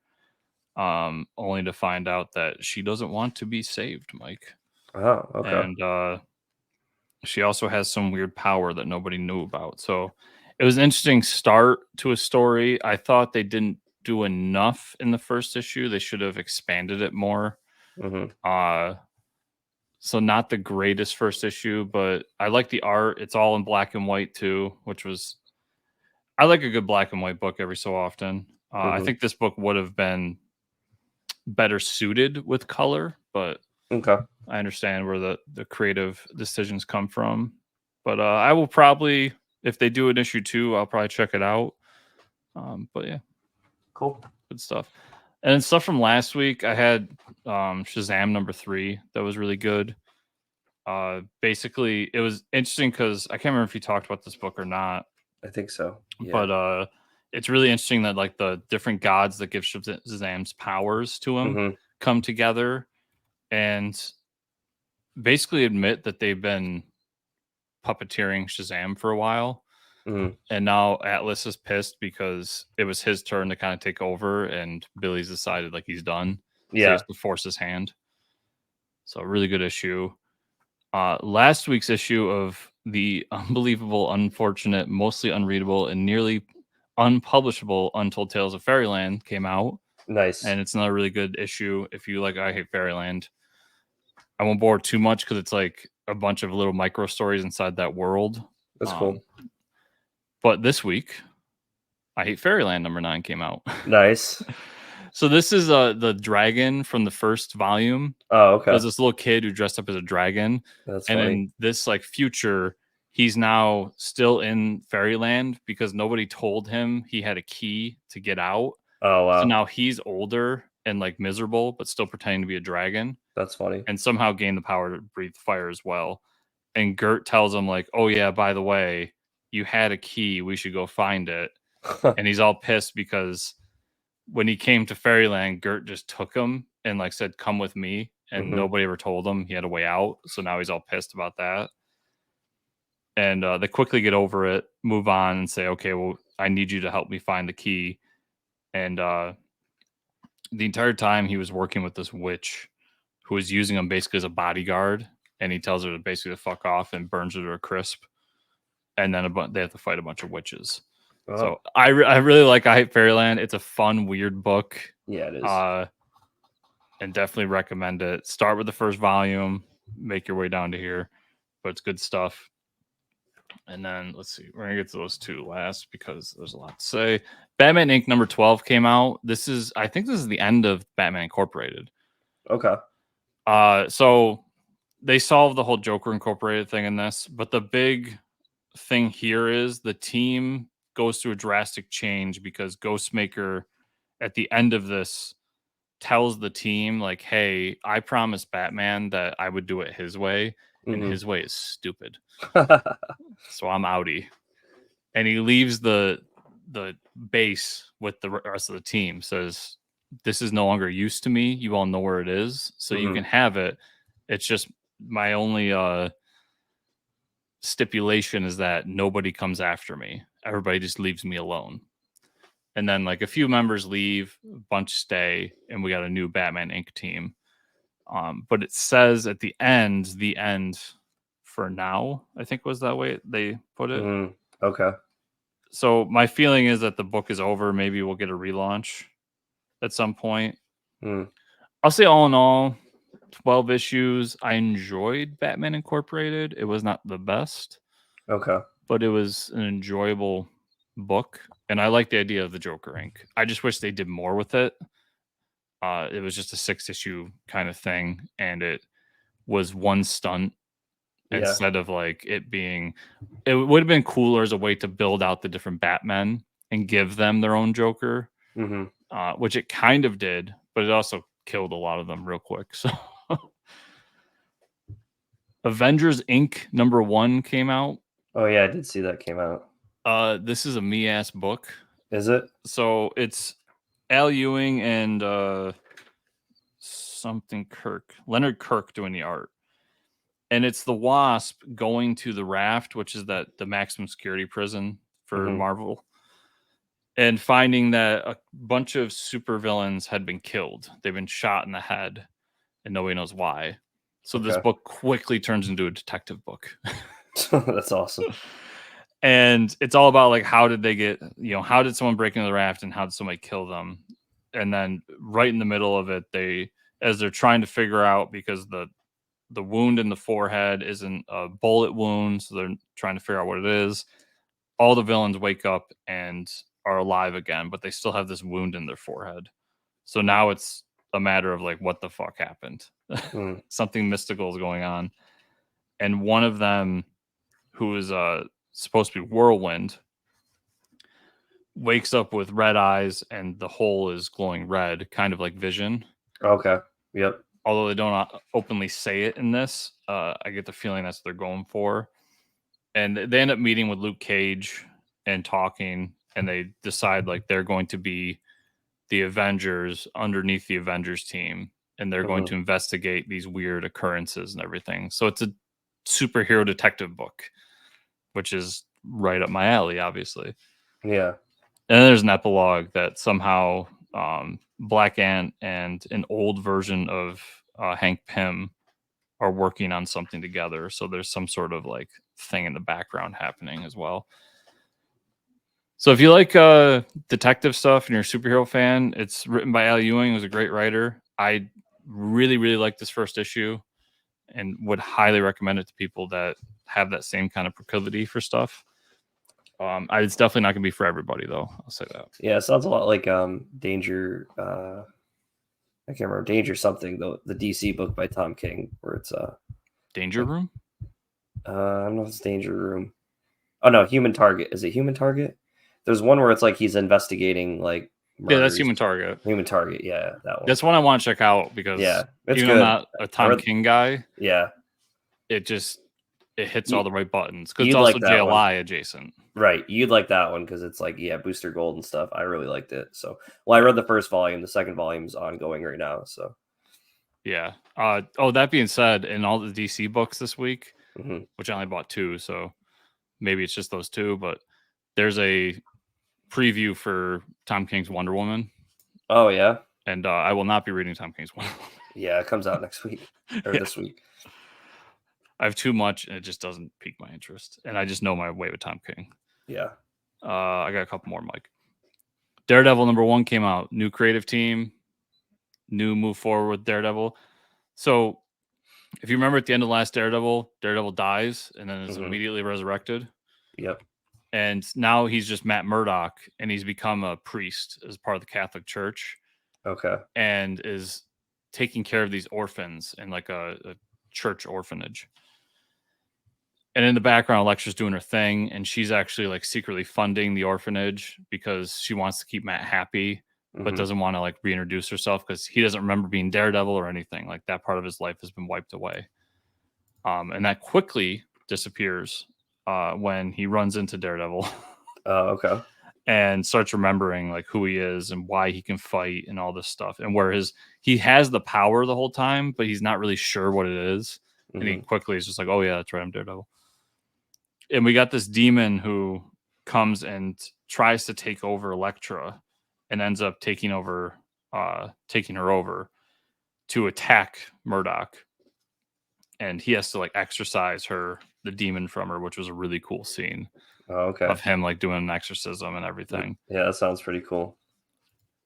Only to find out that she doesn't want to be saved, Mike. Oh, okay. And she also has some weird power that nobody knew about. So it was an interesting start to a story. I thought they didn't do enough in the first issue. They should have expanded it more. So not the greatest first issue, but I like the art. It's all in black and white too, I like a good black and white book every so often. I think this book would have been better suited with color, but okay. I understand where the creative decisions come from. But I will probably, if they do an issue 2, I'll probably check it out. But yeah, cool, good stuff. And then stuff from last week, I had Shazam #3 that was really good. Basically, it was interesting because I can't remember if you talked about this book or not. I think so. Yeah. But it's really interesting that like the different gods that give Shazam's powers to him come together and basically admit that they've been puppeteering Shazam for a while. And now Atlas is pissed because it was his turn to kind of take over, and Billy's decided like he's done. Yeah. So he has to force his hand. So a really good issue. Last week's issue of the unbelievable, unfortunate, mostly unreadable, and nearly unpublishable Untold Tales of Fairyland came out. Nice. And it's another really good issue if you like I Hate Fairyland. I won't bore too much because it's like a bunch of little micro stories inside that world. That's cool. But this week, I Hate Fairyland #9 came out. Nice. So this is the dragon from the first volume. Oh, okay. There's this little kid who dressed up as a dragon. That's and funny. in this like future, he's now still in Fairyland because nobody told him he had a key to get out. Oh, wow. So now he's older and like miserable, but still pretending to be a dragon. That's funny. And somehow gain the power to breathe fire as well. And Gert tells him like, "Oh yeah, by the way, you had a key. We should go find it." And he's all pissed because when he came to Fairyland, Gert just took him and like said, "Come with me." And nobody ever told him he had a way out. So now he's all pissed about that. and they quickly get over it, move on, and say, okay, well, I need you to help me find the key. And the entire time he was working with this witch who was using him basically as a bodyguard, and he tells her to basically fuck off and burns her to a crisp. And then they have to fight a bunch of witches. Oh. So I really like I Hate Fairyland. It's a fun, weird book. Yeah, it is. And definitely recommend it. Start with the first volume, make your way down to here, but it's good stuff. And then let's see, we're gonna get to those two last because there's a lot to say. Batman Inc. number 12 came out. I think this is the end of Batman Incorporated. Okay. So they solved the whole Joker Incorporated thing in this, but the big thing here is the team goes through a drastic change because Ghostmaker at the end of this tells the team like, hey, I promised Batman that I would do it his way, and his way is stupid. So I'm outie. And he leaves the base with the rest of the team, says, this is no longer use to me. You all know where it is, so you can have it. It's just my only stipulation is that nobody comes after me. Everybody just leaves me alone. And then like a few members leave, a bunch stay, and we got a new Batman Inc. team. But it says at the end for now, I think was that way they put it. Okay. So my feeling is that the book is over. Maybe we'll get a relaunch at some point. I'll say all in all, 12 issues. I enjoyed Batman Incorporated. It was not the best. Okay. But it was an enjoyable book. And I like the idea of the Joker Inc. I just wish they did more with it. It was just a 6-issue kind of thing. And it was one stunt instead of like it being, it would have been cooler as a way to build out the different Batmen and give them their own Joker, which it kind of did, but it also killed a lot of them real quick. So Avengers Inc. number 1 came out. Oh yeah, I did see that came out. This is a me-ass book. Is it? So it's Al Ewing and Leonard Kirk doing the art. And it's the Wasp going to the Raft, which is the maximum security prison for Marvel, and finding that a bunch of supervillains had been killed. They've been shot in the head, and nobody knows why. So this book quickly turns into a detective book. That's awesome. And it's all about like, how did someone break into the raft and how did somebody kill them? And then right in the middle of it, as they're trying to figure out, because the wound in the forehead isn't a bullet wound, so they're trying to figure out what it is. All the villains wake up and are alive again, but they still have this wound in their forehead. So now it's a matter of like, what the fuck happened? Something mystical is going on. And one of them, who is supposed to be Whirlwind, wakes up with red eyes and the hole is glowing red, kind of like Vision. Okay. Yep. Although they don't openly say it in this, I get the feeling that's what they're going for. And they end up meeting with Luke Cage and talking, and they decide like they're going to be the Avengers underneath the Avengers team, and they're going to investigate these weird occurrences and everything. So it's a superhero detective book, which is right up my alley, obviously. Yeah. And then there's an epilogue that somehow Black Ant and an old version of Hank Pym are working on something together. So there's some sort of like thing in the background happening as well. So if you like detective stuff and you're a superhero fan, it's written by Al Ewing, who's a great writer. I really, really like this first issue and would highly recommend it to people that have that same kind of proclivity for stuff. It's definitely not going to be for everybody, though. I'll say that. Yeah, it sounds a lot like Danger. I can't remember Danger something, the DC book by Tom King, where it's Danger Room. I don't know if it's Danger Room. Oh no, Human Target. Is it Human Target? There's one where it's like he's investigating like murders. Yeah, that's Human Target. Human Target, yeah, that one. That's one I want to check out because it's even though I'm not a Tom King guy, it hits all the right buttons because it's also like JLI adjacent. Right, you'd like that one because it's like Booster Gold and stuff. I really liked it. So, I read the first volume. The second volume's ongoing right now. So, yeah. That being said, in all the DC books this week, which I only bought 2, so maybe it's just those two, but there's a preview for Tom King's Wonder Woman. Oh yeah, and I will not be reading Tom King's Wonder Woman. Yeah, it comes out next week or this week. I have too much, and it just doesn't pique my interest. And I just know my way with Tom King. Yeah. I got a couple more, Mike. Daredevil #1 came out. New creative team. New move forward with Daredevil. So, if you remember at the end of last Daredevil, Daredevil dies and then is immediately resurrected. Yep. And now he's just Matt Murdock, and he's become a priest as part of the Catholic Church. Okay. And is taking care of these orphans in like a church orphanage. And in the background, Elektra's doing her thing, and she's actually like secretly funding the orphanage because she wants to keep Matt happy, but doesn't want to like reintroduce herself because he doesn't remember being Daredevil or anything. Like that part of his life has been wiped away. And that quickly disappears when he runs into Daredevil. Oh, okay. And starts remembering like who he is and why he can fight and all this stuff, and where he has the power the whole time, but he's not really sure what it is. And he quickly is just like, oh yeah, that's right, I'm Daredevil. And we got this demon who comes and tries to take over Elektra and ends up taking her over to attack Murdock. And he has to like exorcise the demon from her, which was a really cool scene. Oh, okay. Of him like doing an exorcism and everything. Yeah, that sounds pretty cool.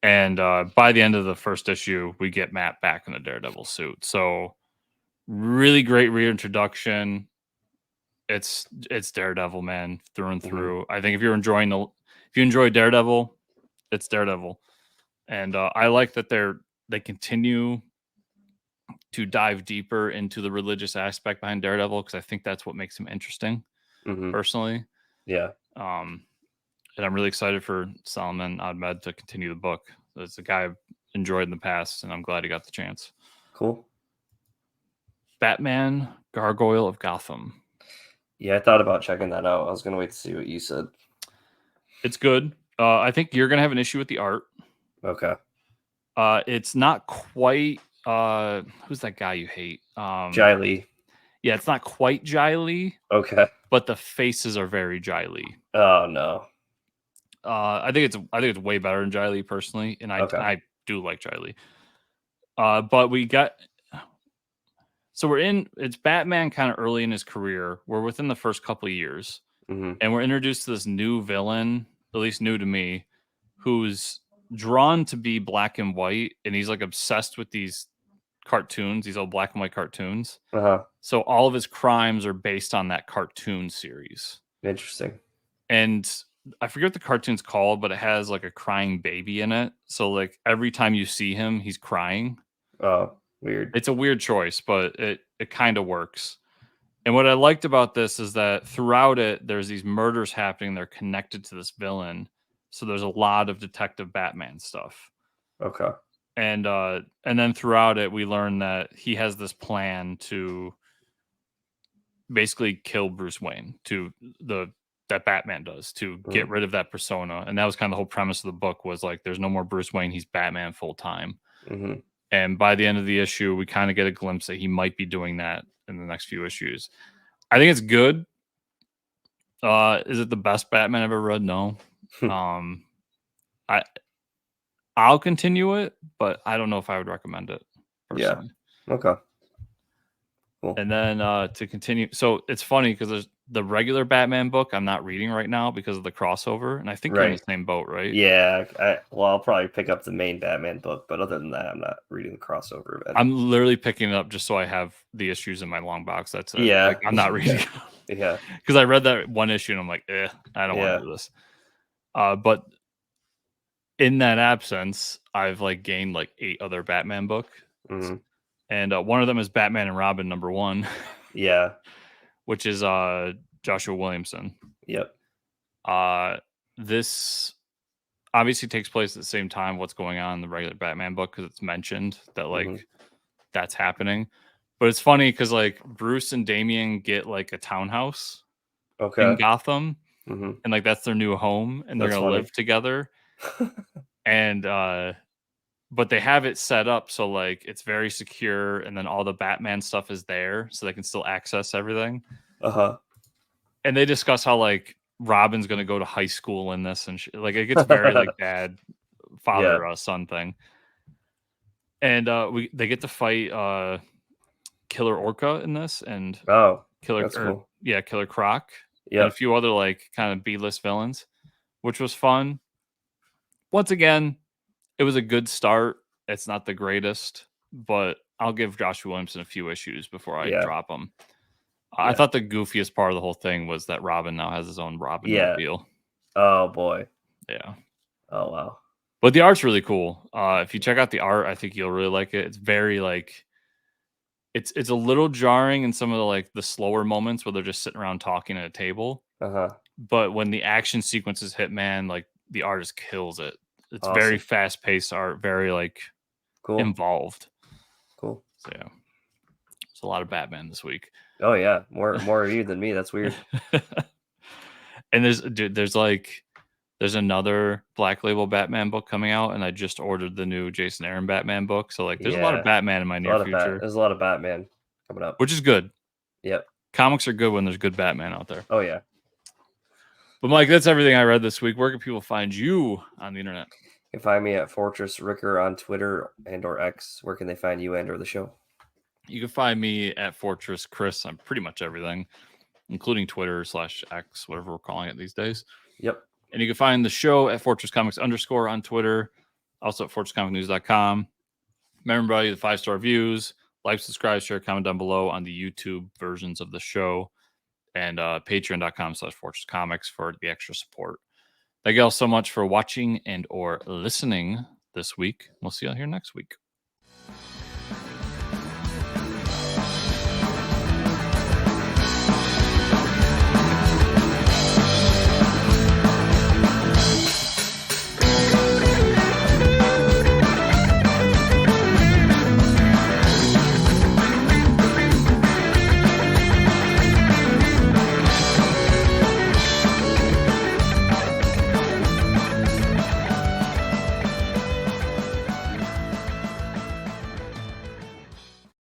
And by the end of the first issue, we get Matt back in the Daredevil suit. So really great reintroduction. It's Daredevil, man, through and through. I think if you enjoy Daredevil, it's Daredevil. And I like that they continue to dive deeper into the religious aspect behind Daredevil, because I think that's what makes him interesting, personally. Yeah. And I'm really excited for Salman Ahmed to continue the book. It's a guy I've enjoyed in the past, and I'm glad he got the chance. Cool. Batman, Gargoyle of Gotham. Yeah, I thought about checking that out. I was going to wait to see what you said. It's good. I think you're going to have an issue with the art. Okay. It's not quite... who's that guy you hate? Jai Lee. Yeah, it's not quite Jai Lee. Okay. But the faces are very Jai Lee. Oh, no. I think it's way better than Jai Lee, personally, and I do like Jai Lee. But we got... So it's Batman kind of early in his career. We're within the first couple of years. And we're introduced to this new villain, at least new to me, who's drawn to be black and white. And he's like obsessed with these cartoons, these old black and white cartoons. So all of his crimes are based on that cartoon series. Interesting. And I forget what the cartoon's called, but it has like a crying baby in it. So like every time you see him, he's crying. Oh. Weird. It's a weird choice, but it kind of works. And what I liked about this is that throughout it, there's these murders happening. They're connected to this villain. So there's a lot of Detective Batman stuff. Okay. And then throughout it, we learn that he has this plan to basically kill Bruce Wayne, that Batman does, to get rid of that persona. And that was kind of the whole premise of the book, was like, there's no more Bruce Wayne. He's Batman full time. And by the end of the issue, we kind of get a glimpse that he might be doing that in the next few issues. I think it's good. Is it the best Batman I've ever read? No. I'll continue it, but I don't know if I would recommend it personally. Yeah. Okay. Cool. And then to continue, so it's funny because there's the regular Batman book I'm not reading right now because of the crossover, and I think you're in the same boat, right? Yeah. I'll probably pick up the main Batman book, but other than that, I'm not reading the crossover event. I'm literally picking it up just so I have the issues in my long box. That's it. Yeah. Like, I'm not reading. Yeah. Because I read that one issue and I'm like, I don't want to do this. But in that absence, I've like gained like 8 other Batman books. And one of them is Batman and Robin #1. Yeah. Which is Joshua Williamson. Yep. This obviously takes place at the same time what's going on in the regular Batman book, because it's mentioned that like that's happening. But it's funny because like Bruce and Damian get like a townhouse in Gotham, and like that's their new home, and they're gonna live together. And but they have it set up so like it's very secure, and then all the Batman stuff is there, so they can still access everything. and they discuss how like Robin's gonna go to high school in this, and like it gets very like bad father son thing. And they get to fight Killer Orca in this, and that's cool. Killer Croc, and a Yep. few other like kind of B-list villains, which was fun. Once again, it was a good start. It's not the greatest, but I'll give Joshua Williamson a few issues before I drop him. I thought the goofiest part of the whole thing was that Robin now has his own Robin mobile. Oh boy. Yeah. Oh wow. But the art's really cool. If you check out the art, I think you'll really like it. It's very like it's a little jarring in some of the like the slower moments where they're just sitting around talking at a table. But when the action sequences hit, man, like the artist kills it. It's very fast paced art, very like involved. Cool. So yeah, it's a lot of Batman this week. Oh yeah, more of you than me. That's weird. And there's another Black Label Batman book coming out, and I just ordered the new Jason Aaron Batman book. So like, there's a lot of Batman in my near future. There's a lot of Batman coming up, which is good. Yep. Comics are good when there's good Batman out there. Oh yeah. But Mike, that's everything I read this week. Where can people find you on the internet? You can find me at Fortress Ricker on Twitter and/or X. Where can they find you and/or the show? You can find me at Fortress Chris on pretty much everything, including Twitter/X, whatever we're calling it these days. Yep. And you can find the show at Fortress Comics _ on Twitter, also at FortressComicNews.com. Remember, everybody, the 5-star reviews, like, subscribe, share, comment down below on the YouTube versions of the show, and patreon.com/Fortress Comics for the extra support. Thank you all so much for watching and or listening this week. We'll see you all here next week.